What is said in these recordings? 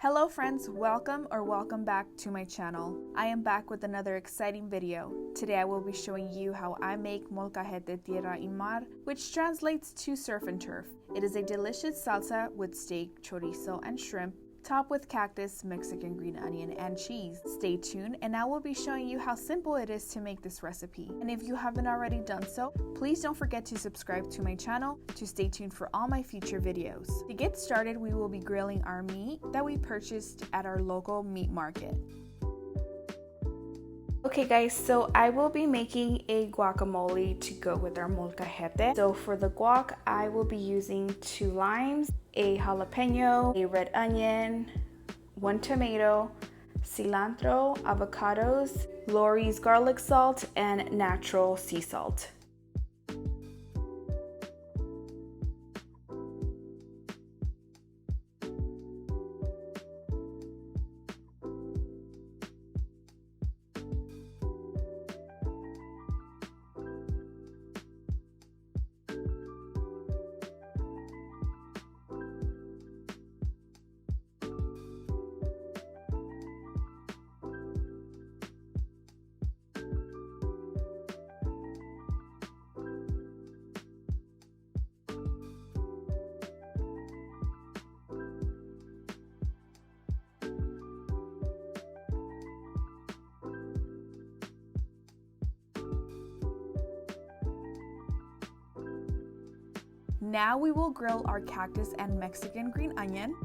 Hello friends, welcome back to my channel. I am back with another exciting video. Today I will be showing you how I make molcajete tierra y mar, which translates to surf and turf. It is a delicious salsa with steak, chorizo, and shrimp, topped with cactus, Mexican green onion, and cheese. Stay tuned and I will be showing you how simple it is to make this recipe. And if you haven't already done so, please don't forget to subscribe to my channel to stay tuned for all my future videos. To get started, we will be grilling our meat that we purchased at our local meat market. Okay guys, so I will be making a guacamole to go with our molcajete. So for the guac, I will be using 2 limes, a jalapeno, a red onion, 1 tomato, cilantro, avocados, Lawry's garlic salt, and natural sea salt. Now we will grill our cactus and Mexican green onion.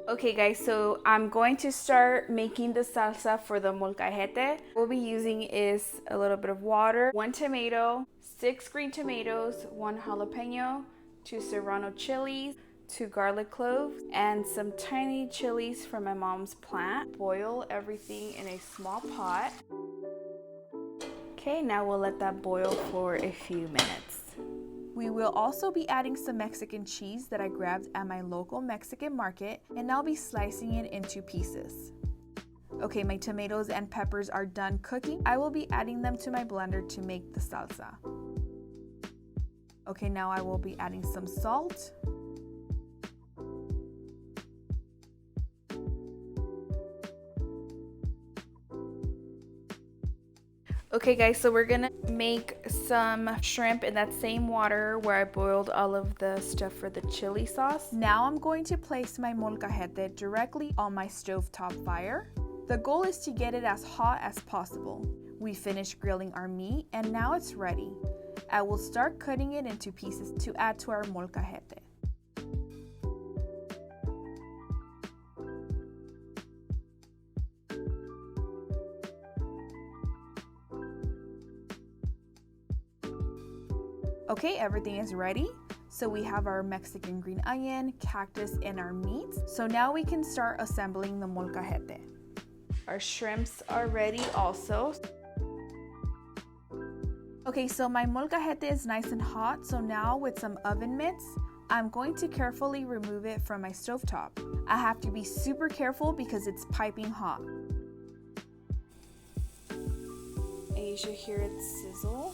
Okay guys, so I'm going to start making the salsa for the molcajete. What we'll be using is a little bit of water, 1 tomato, 6 green tomatoes, 1 jalapeno, 2 serrano chilies, 2 garlic cloves, and some tiny chilies from my mom's plant. Boil everything in a small pot. Okay, now we'll let that boil for a few minutes. We will also be adding some Mexican cheese that I grabbed at my local Mexican market, and I'll be slicing it into pieces. Okay, my tomatoes and peppers are done cooking. I will be adding them to my blender to make the salsa. Okay, now I will be adding some salt. Okay guys, so we're gonna make some shrimp in that same water where I boiled all of the stuff for the chili sauce. Now I'm going to place my molcajete directly on my stovetop fire. The goal is to get it as hot as possible. We finished grilling our meat and now it's ready. I will start cutting it into pieces to add to our molcajete. Okay, everything is ready. So we have our Mexican green onion, cactus, and our meats. So now we can start assembling the molcajete. Our shrimps are ready also. Okay, so my molcajete is nice and hot. So now with some oven mitts, I'm going to carefully remove it from my stovetop. I have to be super careful because it's piping hot. And you should hear it sizzle.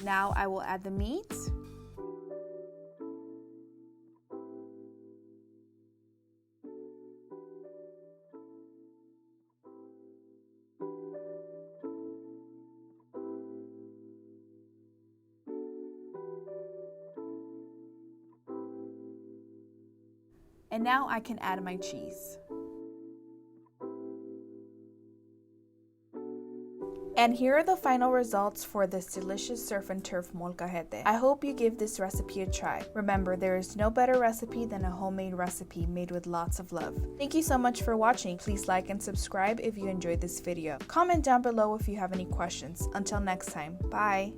Now I will add the meat. And now I can add my cheese. And here are the final results for this delicious surf and turf molcajete. I hope you give this recipe a try. Remember, there is no better recipe than a homemade recipe made with lots of love. Thank you so much for watching. Please like and subscribe if you enjoyed this video. Comment down below if you have any questions. Until next time, bye!